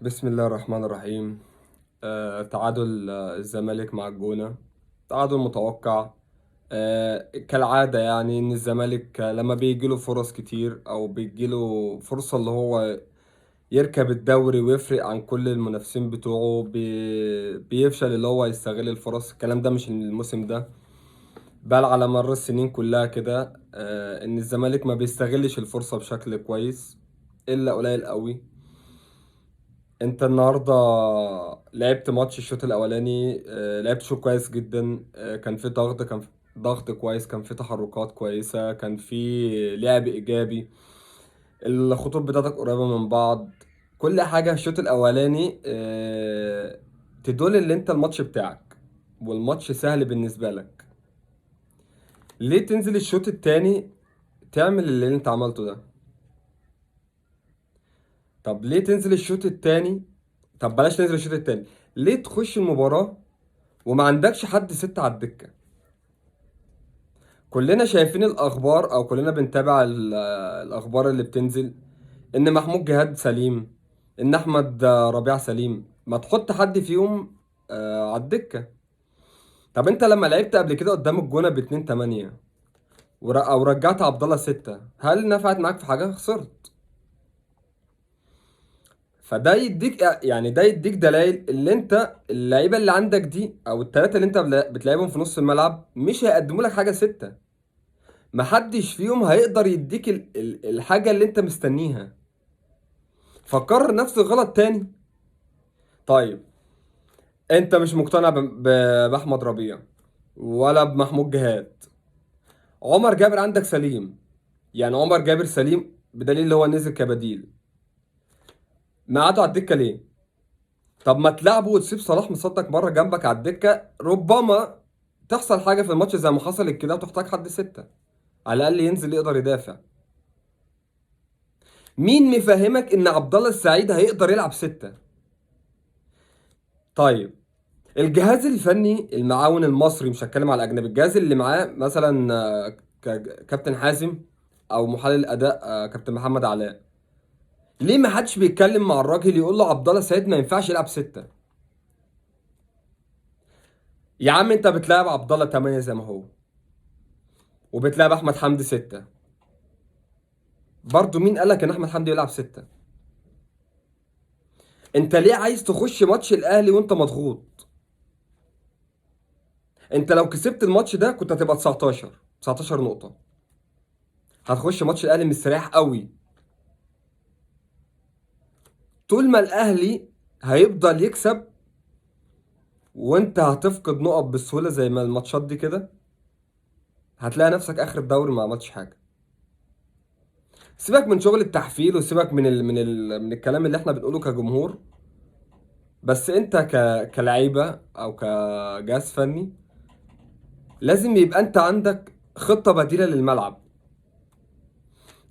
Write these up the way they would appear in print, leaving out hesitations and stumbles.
بسم الله الرحمن الرحيم. تعادل الزمالك مع الجونة. تعادل متوقع. كالعادة يعني إن الزمالك لما بيجيله فرص كتير أو بيجيله فرصة اللي هو يركب الدوري ويفرق عن كل المنافسين بتوعه بيفشل اللي هو يستغل الفرص. الكلام ده مش الموسم ده، بل على مر السنين كلها كده. إن الزمالك ما بيستغلش الفرصة بشكل كويس إلا قليل قوي. انت النهارده لعبت ماتش الشوط الاولاني، لعبت شوط كويس جدا. كان في ضغط، كان في ضغط كويس، كان في تحركات كويسه، كان في لعب ايجابي. الخطوط بتاعتك قريبه من بعض. كل حاجه في الشوط الاولاني تدل ان انت الماتش بتاعك والماتش سهل بالنسبه لك. ليه تنزل الشوط التاني تعمل اللي انت عملته ده؟ طب ليه تنزل الشوط التاني؟ طب بلاش تنزل الشوط التاني. ليه تخش المباراة وما عندكش حد ست على الدكة؟ كلنا شايفين الأخبار أو كلنا بنتابع الأخبار اللي بتنزل إن محمود جهاد سليم، إن أحمد ربيع سليم. ما تحط حد فيهم على الدكة. طب أنت لما لعبت قبل كده قدام الجونة باتنين تمانية أو رجعت عبد الله ستة، هل نفعت معاك في حاجة؟ خسرت. فده يديك يعني ده يديك دلائل اللي انت اللعيبه اللي عندك دي او الثلاثه اللي انت بتلعبهم في نص الملعب مش هيقدموا لك حاجه سته. محدش فيهم هيقدر يديك الحاجه اللي انت مستنيها. فكرر نفس الغلط تاني. طيب، انت مش مقتنع باحمد ربيع ولا بمحمود جهاد. عمر جابر عندك سليم، يعني عمر جابر سليم بدليل اللي هو نزل كبديل. ما قعدوا على الدكه ليه؟ طب ما تلعبه وتسيب صلاح مصدك بره جنبك على الدكه، ربما تحصل حاجه في الماتش زي ما حصلت كده وتحتاج حد سته على الاقل ينزل يقدر يدافع. مين مفهمك ان عبد الله السعيد هيقدر يلعب سته؟ طيب، الجهاز الفني المعاون المصري، مش هتكلم على الاجنبي، الجهاز اللي معاه مثلا كابتن حازم او محلل اداء كابتن محمد علاء، ليه ما حدش بيتكلم مع الراجل يقول له عبد الله السعيد ما ينفعش يلعب سته؟ يا عم انت بتلعب عبد الله 8 زي ما هو وبتلعب احمد حمدي سته. برضه مين قالك ان احمد حمدي يلعب ستة؟ انت ليه عايز تخش ماتش الاهلي وانت مضغوط؟ انت لو كسبت الماتش ده كنت هتبقى 19 نقطة. هتخش ماتش الاهلي مستريح قوي. طول ما الاهلي هيفضل يكسب وانت هتفقد نقط بسهولة زي ما الماتشات دي كده، هتلاقي نفسك اخر الدوري ما عملتش حاجة. سيبك من شغل التحفيل وسيبك من الكلام اللي احنا بنقوله كجمهور. بس انت كلعيبة او كجهاز فني لازم يبقى انت عندك خطة بديلة للملعب.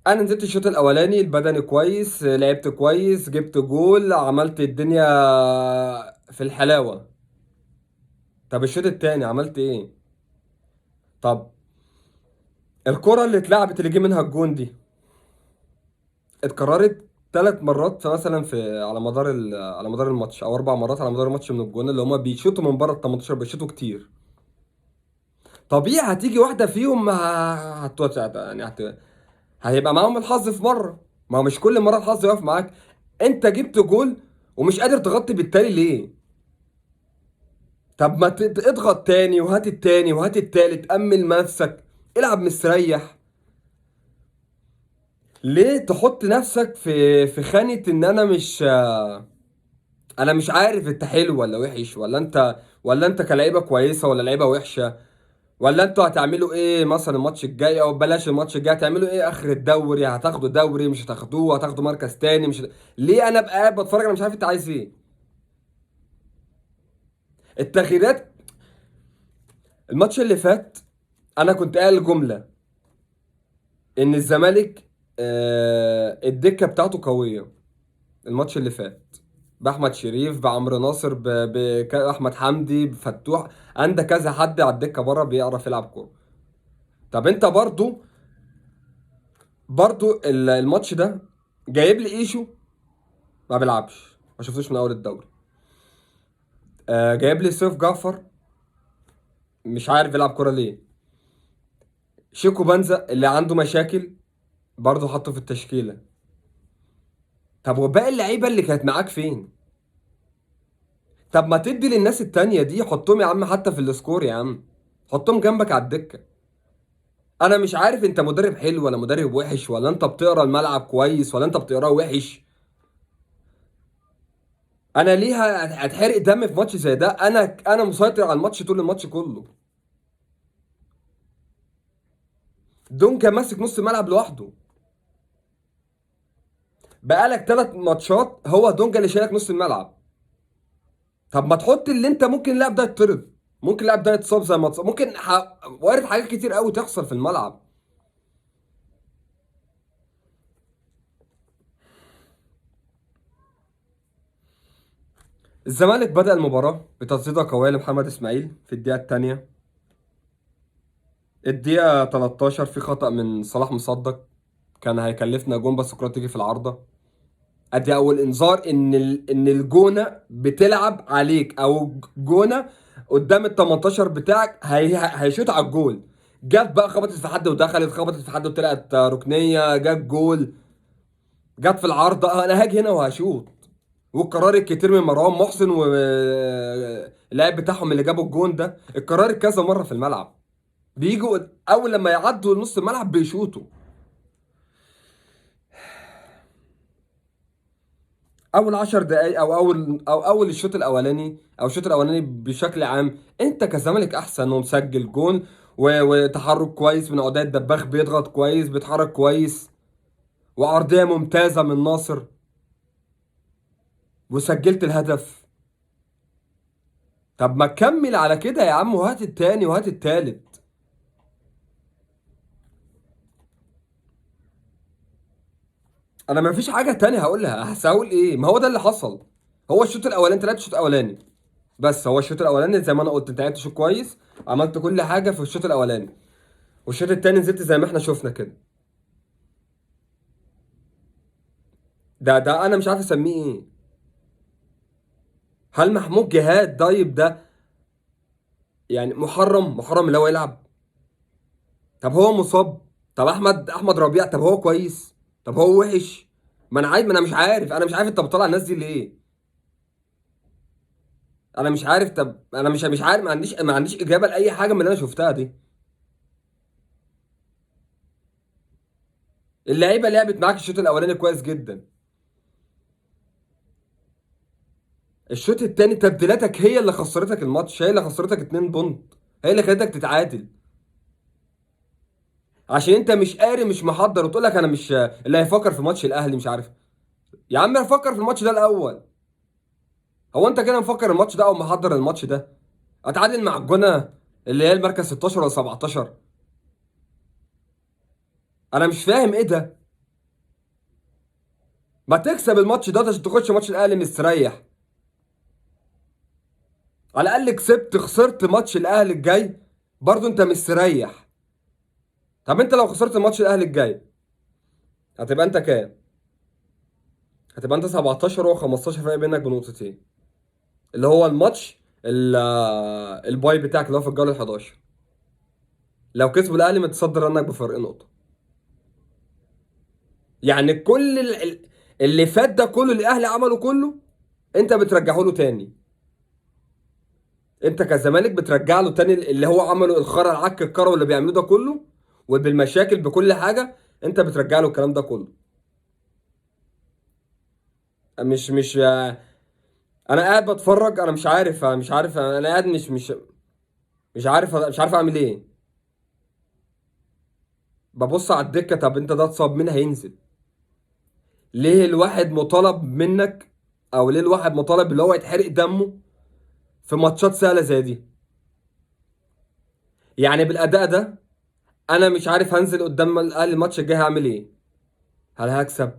انا نزلت الشوط الاولاني البدني كويس، لعبت كويس، جبت جول، عملت الدنيا في الحلاوة. طب الشوط التاني عملت ايه؟ طب الكرة اللي اتلعبت اللي جه منها الجون دي اتكررت 3 مرات مثلا على مدار الماتش، او 4 مرات على مدار الماتش من الجون اللي هما بيشوطوا من بره ال 18، بيشوطوا كتير. طبيعي هتيجي واحدة فيهم يعني هيبقى معاهم الحظ في مرة. ما هو مش كل مرة الحظ يقف معاك. انت جبت جول ومش قادر تغطي بالتالي ليه؟ طب ما اضغط تاني وهات التاني وهات التالت، أمن نفسك، العب مستريح. ليه تحط نفسك في خانة ان انا مش عارف انت حلو ولا وحش، ولا انت كلاعيبة كويسة ولا لعيبة وحشة، ولا انتوا هتعملوا ايه مثلا الماتش الجاي او بلاش الماتش الجاي، هتعملوا ايه اخر الدوري؟ هتاخدوا دوري مش هتاخدوه؟ هتاخدوا مركز تاني مش ليه انا ابقى قاعد بتفرج انا مش عارف انت عايز ايه؟ التغييرات. الماتش اللي فات انا كنت قايل جملة ان الزمالك الدكه بتاعته قويه. الماتش اللي فات باحمد شريف، بعمرو ناصر، باحمد حمدي، بفتوح، عندك كذا حد على الدكه بره بيعرف يلعب كوره. طب انت برضو الماتش ده جايب لي ايشو ما بيلعبش، ما شفتوش من اول الدوري. جايب لي سيف جعفر، مش عارف يلعب كوره ليه. شيكو بنزا اللي عنده مشاكل برضه حطه في التشكيله. طب وباقي اللعيبه اللي كانت معاك فين؟ طب ما تدي للناس التانية دي، حطهم يا عم حتى في السكور يا عم، حطهم جنبك على الدكه. انا مش عارف انت مدرب حلو ولا مدرب وحش، ولا انت بتقرا الملعب كويس ولا انت بتقراه وحش. انا ليه هتحرق دم في ماتش زي ده؟ انا مسيطر على الماتش طول الماتش كله. دونجا ماسك نص الملعب لوحده. بقالك 3 ماتشات هو دونجا اللي شايلك نص الملعب. طب ما تحط اللي انت ممكن اللاعب ده يطرد، ممكن اللاعب ده يتصاب زي ما اتصاب، ممكن وارد حاجات كتير قوي تحصل في الملعب. الزمالك بدأ المباراة بتصديدة قوية لمحمد اسماعيل في الدقيقة الثانية. الدقيقة 13 في خطأ من صلاح مصدق، كان هيكلفنا جون بس الكرة تيجي في العارضة. ادي اول انذار ان الجونة بتلعب عليك، او جونة قدام ال 18 بتاعك هيشوط على الجول. جت بقى خبطت في حد ودخلت، خبطت في حد وطلعت ركنية، جت جول. جت في العارضة، انا هاجي هنا وهشوط. والقرار الكتير من مروان محسن واللاعب بتاعهم اللي جابوا الجون ده، القرار كذا مرة في الملعب بيجوا اول لما يعدوا نص الملعب بيشوطوا. اول 10 دقايق او اول الشوط الاولاني، او الشوط الاولاني بشكل عام، انت كزمالك احسن ومسجل جون وتحرك كويس من عداد الدباغ، بيضغط كويس، بيتحرك كويس، وعرضيه ممتازه من ناصر، وسجلت الهدف. طب ما تكمل على كده يا عم، وهات التاني وهات التالت. انا ما فيش حاجه تانية هقولها، هقول ايه؟ ما هو ده اللي حصل. هو الشوط الاولاني، انت لعبت الشوط الاولاني بس، هو الشوط الاولاني زي ما انا قلت، انت لعبت شوط كويس، عملت كل حاجه في الشوط الاولاني، والشوط التاني نزلت زي ما احنا شفنا كده. ده انا مش عارف اسميه ايه. هل محمود جهاد طيب ده يعني محرم اللي هو يلعب؟ طب هو مصاب؟ طب احمد ربيع، طب هو كويس؟ طب هو وحش؟ ما انا عايز، ما انا مش عارف انت بتطلع الناس دي ليه. انا مش عارف. طب انا مش عارف، ما عنديش اجابه لاي حاجه من اللي انا شفتها دي. اللعيبه لعبت معاك الشوط الاولاني كويس جدا. الشوط التاني تبديلاتك هي اللي خسرتك الماتش، هي اللي خسرتك 2 بونت، هي اللي خلتك تتعادل. عشان انت مش قاري، مش محضر، وتقول لك انا مش اللي هيفكر في ماتش الاهلي مش عارف. يا عم افكر في الماتش ده الاول. هو انت كده مفكر الماتش ده او محضر الماتش ده؟ اتعادل مع الجونه اللي هي المركز 16 ولا 17؟ انا مش فاهم ايه ده. ما تكسب الماتش ده عشان تخش ماتش الاهلي مستريح. على الاقل كسبت، خسرت ماتش الاهلي الجاي برضو انت مستريح. طب انت لو خسرت ماتش الاهلي الجاي هتبقى انت كام؟ هتبقى انت 17 و 15، فرق بينك بنقطتين، اللي هو الماتش الباي بتاعك اللي هو في الجوله ال 11. لو كسبوا الاهلي متصدر عنك بفرق نقطه. يعني كل اللي فات ده كله، اللي الاهلي عمله كله، انت بترجعه له تاني. انت كزمالك بترجع له تاني اللي هو عمله، الخرا العك الكروي اللي بيعملوه ده كله، وبالمشاكل بكل حاجه، انت بترجع له الكلام ده كله. مش انا قاعد بتفرج، انا مش عارف انا قاعد مش عارف اعمل ايه. ببص على الدكه، طب انت ده اتصاب، مين هينزل؟ ليه الواحد مطالب منك، او ليه الواحد مطالب اللي هو يتحرق دمه في ماتشات سهله زي دي؟ يعني بالاداء ده انا مش عارف هنزل قدام الاهلي الماتش الجاي هعمل ايه. هل هكسب؟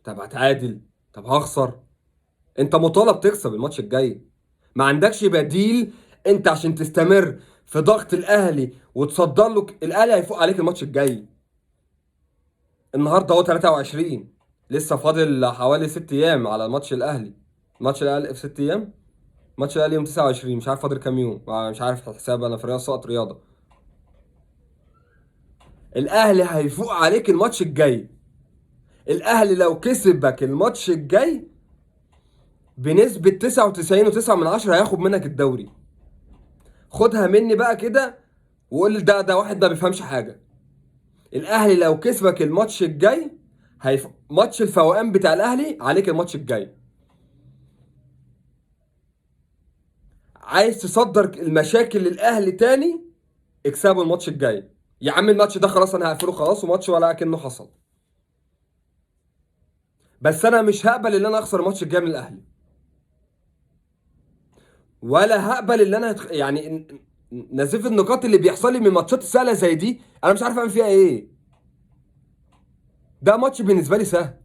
طب هتعادل؟ طب هخسر؟ انت مطالب تكسب الماتش الجاي، ما عندكش بديل. انت عشان تستمر في ضغط الاهلي وتصدر له، الاهلي هيفوق عليك الماتش الجاي. النهارده هو 23، لسه فاضل حوالي 6 ايام على الماتش الاهلي. ماتش الاهلي في 6 ايام. ماتش الاهلي يوم 29، مش عارف فاضل كام يوم، مش عارف الحساب، انا في رياضه سقط رياضه. الاهلي هيفوق عليك الماتش الجاي. الاهلي لو كسبك الماتش الجاي بنسبه 99.9 هياخد منك الدوري. خدها مني بقى كده، وقول ده واحد ما بيفهمش حاجه. الاهلي لو كسبك الماتش الجاي ماتش الفوقان بتاع الاهلي عليك الماتش الجاي. عايز تصدر المشاكل للاهلي تاني، اكسبوا الماتش الجاي. يا عم الماتش ده خلاص انا هقفله خلاص، وماتش ولا كأنه حصل. بس انا مش هقبل ان انا اخسر الماتش الجاي من الاهلي، ولا هقبل ان انا يعني نزيف النقاط اللي بيحصل لي من ماتشات السهله زي دي انا مش عارف اعمل فيها ايه. ده ماتش بالنسبه لي سهل.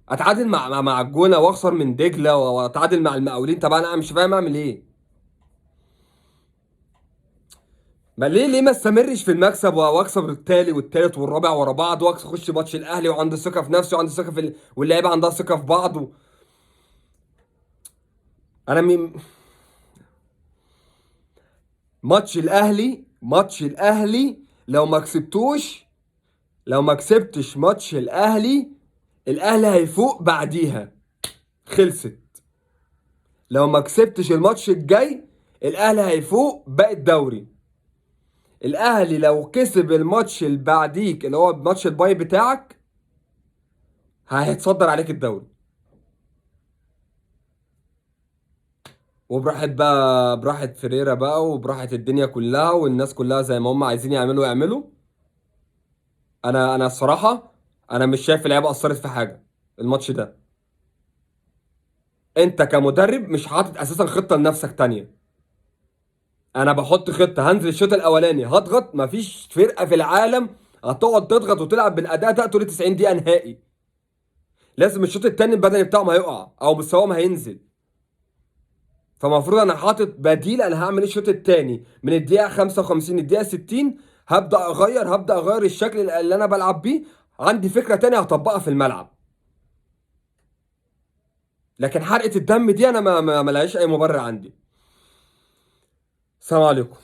اتعادل مع الجونه واخسر من دجله، واتعادل مع المقاولين. طب انا مش فاهم اعمل ايه. ما ليه ما استمرش في المكسب واكسب التاني والتالت والرابع ورا بعض، واكسب اخش ماتش الاهلي وعندي ثقه في نفسي وعندي ثقه واللعيبه عندها ثقه في بعض انا ماتش الاهلي لو ما كسبتوش، لو ما كسبتش ماتش الاهلي هيفوق بعديها. خلصت. لو ما كسبتش الماتش الجاي الاهلي هيفوق باقي الدوري. الاهلي لو كسب الماتش اللي بعديك اللي هو ماتش الباي بتاعك هيتصدر عليك الدوري. وبراحة بقى، براحة فريرة بقى، وبراحة الدنيا كلها، والناس كلها زي ما هم عايزين يعملوا يعملوا. انا الصراحة انا مش شايف اللعيبة اثرت في حاجة الماتش ده. انت كمدرب مش حاطط اساسا خطة لنفسك تانية. انا بحط خطة، هنزل الشوط الاولاني هضغط، مفيش فرقة في العالم هتقعد تضغط وتلعب بالاداء ده طول 90 دقيقة نهائي. لازم الشوط التاني البدني بتاعهم هيقع او مستواهم هينزل. فمفروض انا حاطط بديل، انا هعمل ايه الشوط التاني من الدقيقه 55 للدقيقه 60. هبدا اغير الشكل اللي انا بلعب بيه. عندي فكره تانية هطبقها في الملعب. لكن حرقه الدم دي انا ما لهاش اي مبرر عندي. السلام عليكم.